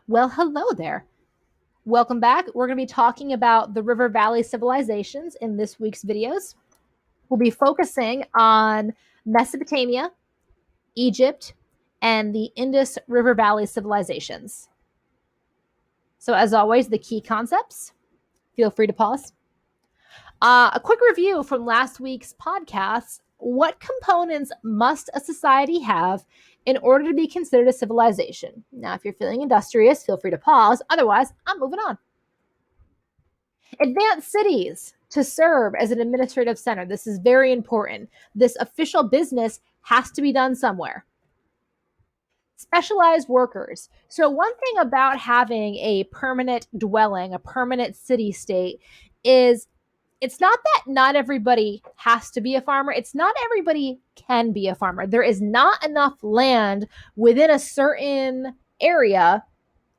Well, hello there. Welcome back. We're going to be talking about the River Valley civilizations in this week's videos. We'll be focusing on Mesopotamia, Egypt, and the Indus River Valley civilizations. So, as always, the key concepts. Feel free to pause. A quick review from last week's podcast. What components must a society have in order to be considered a civilization? Now, if you're feeling industrious, feel free to pause. Otherwise, I'm moving on. Advanced cities to serve as an administrative center. This is very important. This official business has to be done somewhere. Specialized workers. So, one thing about having a permanent dwelling, a permanent city state, is it's not that not everybody has to be a farmer. It's not everybody can be a farmer. There is not enough land within a certain area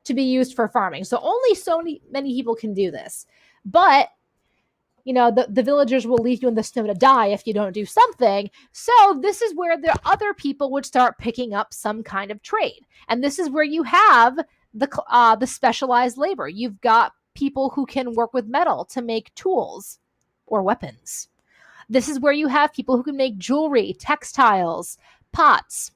to be used for farming. So only so many people can do this. But the villagers will leave you in the snow to die if you don't do something. So this is where the other people would start picking up some kind of trade. And this is where you have the specialized labor. You've got people who can work with metal to make tools or weapons. This is where you have people who can make jewelry, textiles, pots.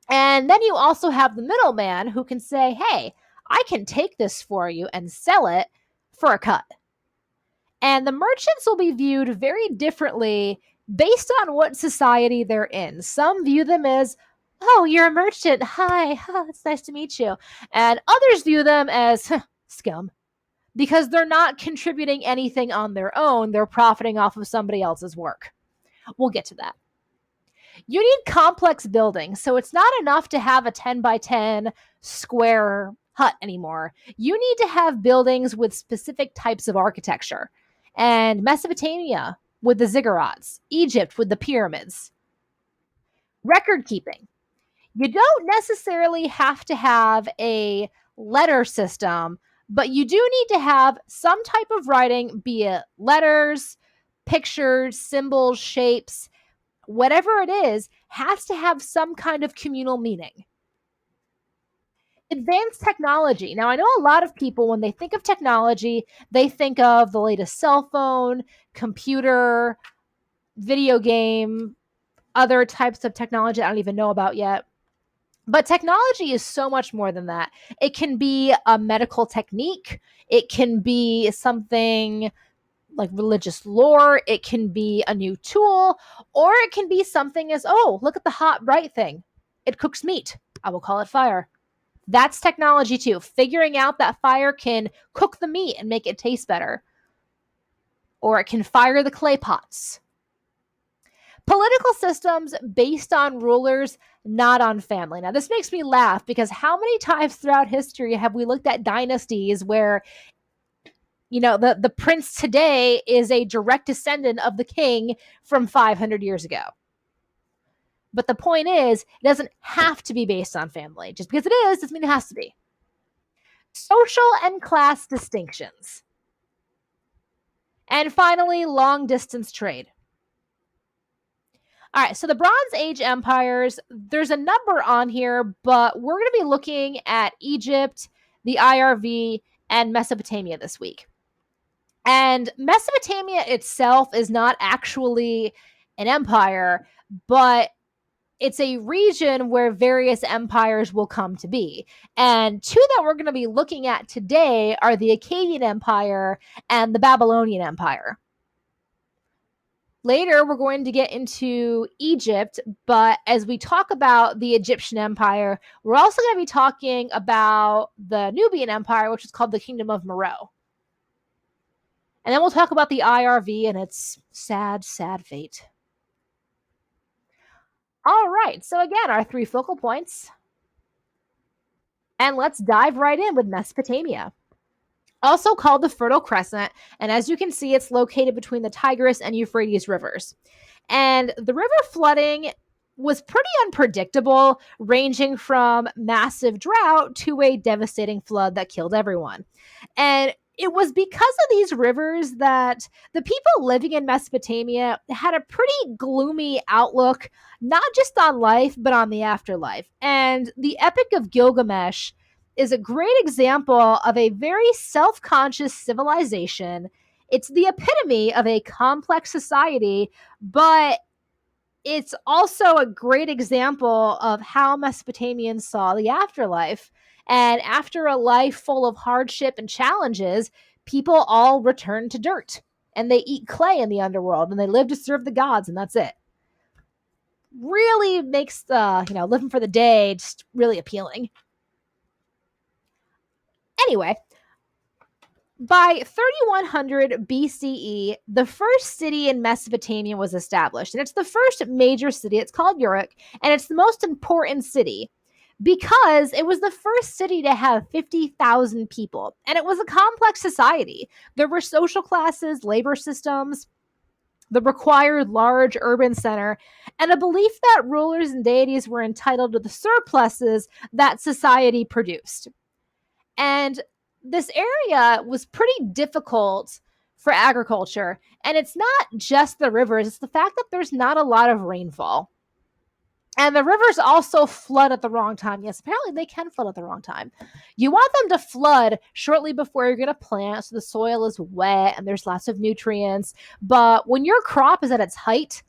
And then you also have the middleman who can say, hey, I can take this for you and sell it for a cut. And the merchants will be viewed very differently based on what society they're in. Some view them as, oh, you're a merchant. Hi, it's nice to meet you. And others view them as scum because they're not contributing anything on their own. They're profiting off of somebody else's work. We'll get to that. You need complex buildings. So it's not enough to have a 10 by 10 square hut anymore. You need to have buildings with specific types of architecture. And Mesopotamia with the ziggurats, Egypt with the pyramids. Record keeping. You don't necessarily have to have a letter system, but you do need to have some type of writing, be it letters, pictures, symbols, shapes, whatever it is, has to have some kind of communal meaning. Advanced technology. Now, I know a lot of people, when they think of technology, they think of the latest cell phone, computer, video game, other types of technology I don't even know about yet. But technology is so much more than that. It can be a medical technique. It can be something like religious lore. It can be a new tool, or it can be something as, oh, look at the hot bright thing. It cooks meat. I will call it fire. That's technology too. Figuring out that fire can cook the meat and make it taste better. Or it can fire the clay pots. Political systems based on rulers, not on family. Now, this makes me laugh because how many times throughout history have we looked at dynasties where, the prince today is a direct descendant of the king from 500 years ago? But the point is, it doesn't have to be based on family. Just because it is doesn't mean it has to be. Social and class distinctions. And finally, long distance trade. All right, so the Bronze Age empires, there's a number on here, but we're going to be looking at Egypt, the IRV, and Mesopotamia this week. And Mesopotamia itself is not actually an empire, but it's a region where various empires will come to be. And two that we're going to be looking at today are the Akkadian Empire and the Babylonian Empire. Later, we're going to get into Egypt, but as we talk about the Egyptian Empire, we're also going to be talking about the Nubian Empire, which is called the Kingdom of Meroe. And then we'll talk about the IRV and its sad, sad fate. All right, so again, our three focal points. And let's dive right in with Mesopotamia. Also called the Fertile Crescent, and as you can see, it's located between the Tigris and Euphrates rivers. And the river flooding was pretty unpredictable, ranging from massive drought to a devastating flood that killed everyone. And it was because of these rivers that the people living in Mesopotamia had a pretty gloomy outlook, not just on life, but on the afterlife. And the Epic of Gilgamesh is a great example of a very self-conscious civilization. It's the epitome of a complex society, but it's also a great example of how Mesopotamians saw the afterlife. And after a life full of hardship and challenges, people all return to dirt and they eat clay in the underworld and they live to serve the gods, and that's it. Really makes the, living for the day just really appealing. Anyway, by 3100 BCE, the first city in Mesopotamia was established, and it's the first major city. It's called Uruk, and it's the most important city because it was the first city to have 50,000 people, and it was a complex society. There were social classes, labor systems, the required large urban center, and a belief that rulers and deities were entitled to the surpluses that society produced. And this area was pretty difficult for agriculture. And it's not just the rivers, it's the fact that there's not a lot of rainfall. And the rivers also flood at the wrong time. Yes, apparently they can flood at the wrong time. You want them to flood shortly before you're going to plant so the soil is wet and there's lots of nutrients. But when your crop is at its height,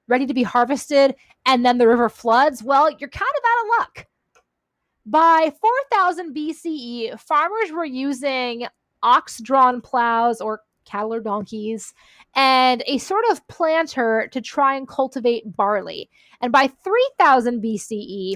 ready to be harvested, and then the river floods, well, you're kind of out of luck. By 4000 BCE, farmers were using ox-drawn plows or cattle or donkeys and a sort of planter to try and cultivate barley. And by 3000 BCE,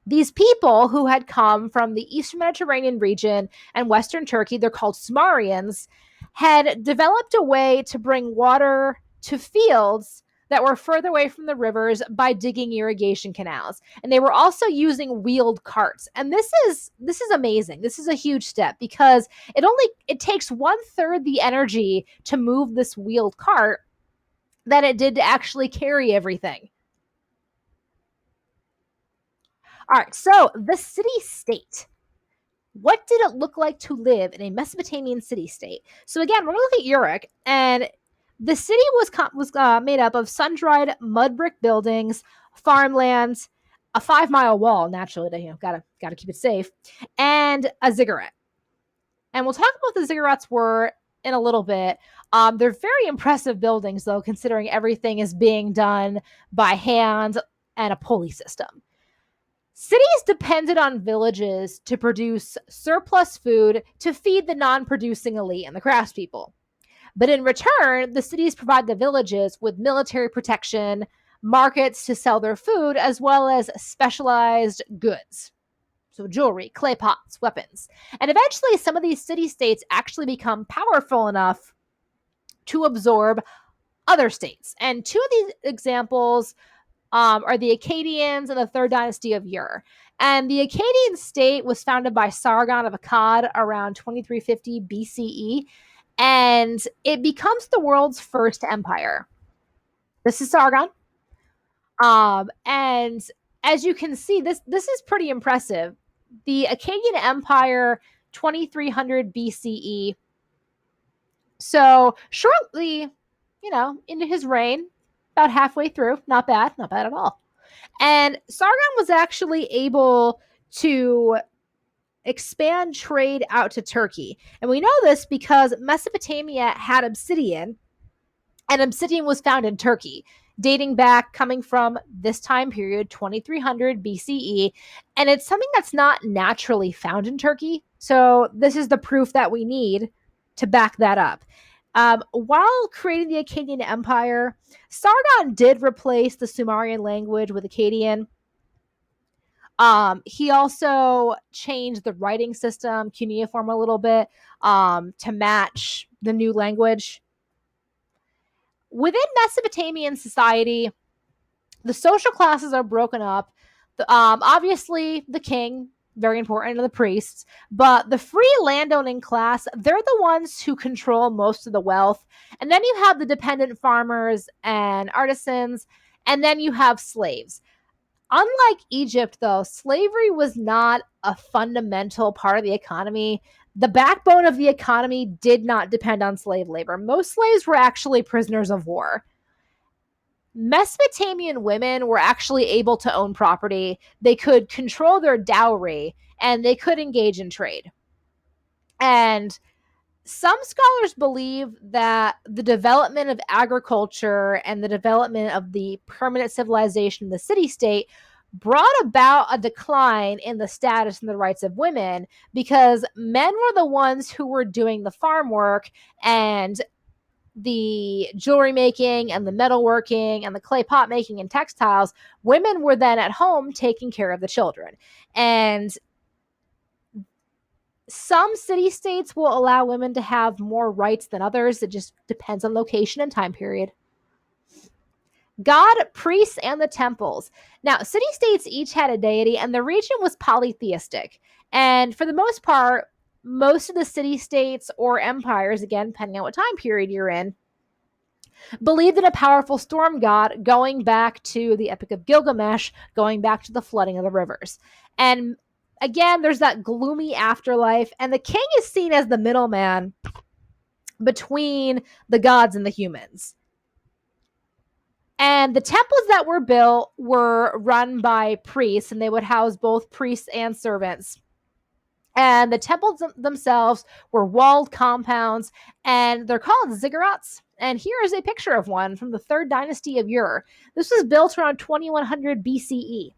these people who had come from the Eastern Mediterranean region and Western Turkey, they're called Sumerians, had developed a way to bring water to fields that were further away from the rivers by digging irrigation canals. And they were also using wheeled carts. And this is amazing. This is a huge step because it takes 1/3 the energy to move this wheeled cart than it did to actually carry everything. All right, so the city-state. What did it look like to live in a Mesopotamian city-state? So again, we're going to look at Uruk, and the city was made up of sun-dried mud brick buildings, farmlands, a 5-mile wall, naturally, to, gotta keep it safe, and a ziggurat. And we'll talk about what the ziggurats were in a little bit. They're very impressive buildings, though, considering everything is being done by hand and a pulley system. Cities depended on villages to produce surplus food to feed the non-producing elite and the craftspeople. But in return, the cities provide the villages with military protection, markets to sell their food, as well as specialized goods. So jewelry, clay pots, weapons. And eventually, some of these city-states actually become powerful enough to absorb other states. And two of these examples are the Akkadians and the third dynasty of Ur. And the Akkadian state was founded by Sargon of Akkad around 2350 BCE, and it becomes the world's first empire. This is Sargon. And as you can see, this is pretty impressive. The Akkadian Empire, 2300 BCE. So shortly, into his reign, about halfway through, not bad at all. And Sargon was actually able to expand trade out to Turkey. And we know this because Mesopotamia had obsidian, and obsidian was found in Turkey, dating back, coming from this time period, 2300 BCE. And it's something that's not naturally found in Turkey. So this is the proof that we need to back that up. While creating the Akkadian Empire, Sargon did replace the Sumerian language with Akkadian. He also changed the writing system, cuneiform, a little bit to match the new language. Within Mesopotamian society, the social classes are broken up. Obviously, the king, very important, and the priests, but the free landowning class, they're the ones who control most of the wealth. And then you have the dependent farmers and artisans, and then you have slaves. Unlike Egypt, though, slavery was not a fundamental part of the economy. The backbone of the economy did not depend on slave labor. Most slaves were actually prisoners of war. Mesopotamian women were actually able to own property. They could control their dowry, and they could engage in trade. And some scholars believe that the development of agriculture and the development of the permanent civilization in the city-state brought about a decline in the status and the rights of women, because men were the ones who were doing the farm work and the jewelry making and the metalworking and the clay pot making and textiles. Women were then at home taking care of the children. And some city-states will allow women to have more rights than others. It just depends on location and time period. God, priests, and the temples. Now, city-states each had a deity, and the region was polytheistic. And for the most part, most of the city-states or empires, again, depending on what time period you're in, believed in a powerful storm god, going back to the Epic of Gilgamesh, going back to the flooding of the rivers. And again, there's that gloomy afterlife, and the king is seen as the middleman between the gods and the humans. And the temples that were built were run by priests, and they would house both priests and servants. And the temples themselves were walled compounds, and they're called ziggurats. And here is a picture of one from the 3rd dynasty of Ur. This was built around 2100 BCE.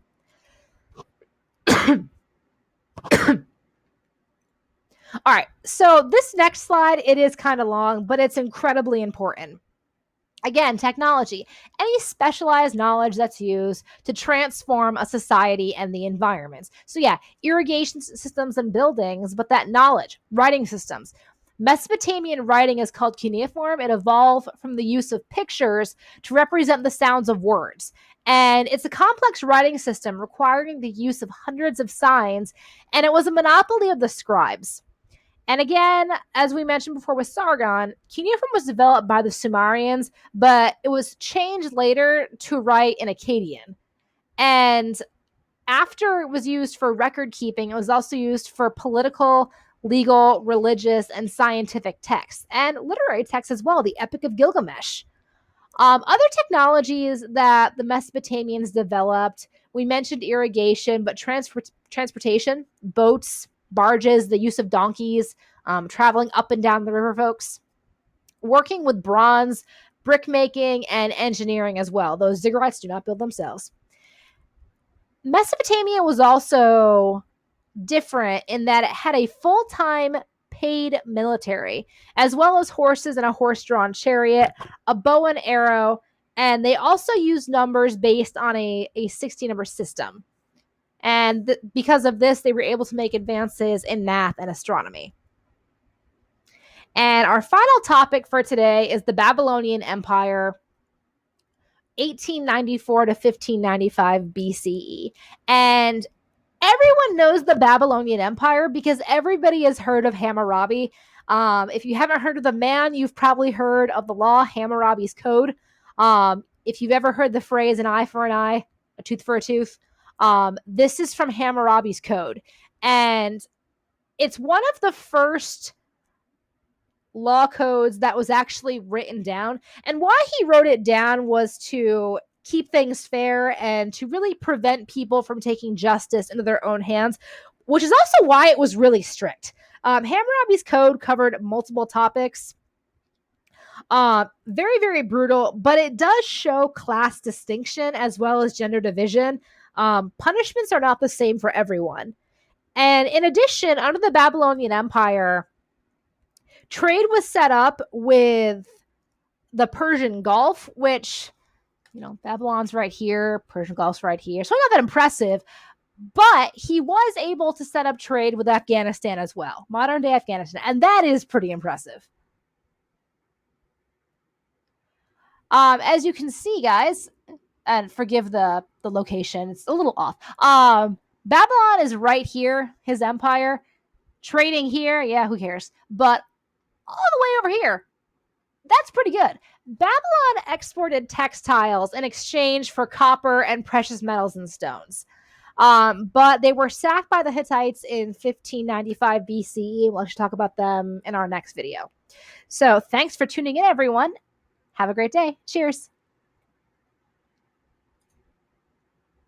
All right, so this next slide, it is kind of long, but it's incredibly important. Again, technology, any specialized knowledge that's used to transform a society and the environment. So yeah, irrigation systems and buildings, but that knowledge, writing systems. Mesopotamian writing is called cuneiform. It evolved from the use of pictures to represent the sounds of words. And it's a complex writing system requiring the use of hundreds of signs, and it was a monopoly of the scribes. And again, as we mentioned before with Sargon, cuneiform was developed by the Sumerians, but it was changed later to write in Akkadian. And after it was used for record keeping, it was also used for political, legal, religious, and scientific texts, and literary texts as well, the Epic of Gilgamesh. Other technologies that the Mesopotamians developed, we mentioned irrigation, but transportation, boats, barges, the use of donkeys, traveling up and down the river, folks, working with bronze, brick making, and engineering as well. Those ziggurats do not build themselves. Mesopotamia was also different in that it had a full-time paid military, as well as horses and a horse-drawn chariot, a bow and arrow, and they also used numbers based on a 60-number system. And because of this, they were able to make advances in math and astronomy. And our final topic for today is the Babylonian Empire, 1894 to 1595 BCE. And everyone knows the Babylonian Empire because everybody has heard of Hammurabi. If you haven't heard of the man, you've probably heard of the law, Hammurabi's Code. If you've ever heard the phrase, an eye for an eye, a tooth for a tooth, this is from Hammurabi's Code. And it's one of the first law codes that was actually written down. And why he wrote it down was to keep things fair and to really prevent people from taking justice into their own hands, which is also why it was really strict. Hammurabi's Code covered multiple topics. Very, very brutal, but it does show class distinction as well as gender division. Punishments are not the same for everyone. And in addition, under the Babylonian Empire, trade was set up with the Persian Gulf, which, you know, Babylon's right here, Persian Gulf's right here. So not that impressive, but he was able to set up trade with Afghanistan as well, modern day Afghanistan. And that is pretty impressive. As you can see, guys, and forgive the location, it's a little off. Babylon is right here, his empire. Trading here, yeah, who cares? But all the way over here, that's pretty good. Babylon exported textiles in exchange for copper and precious metals and stones. But they were sacked by the Hittites in 1595 BCE. We'll actually talk about them in our next video. So thanks for tuning in, everyone. Have a great day. Cheers.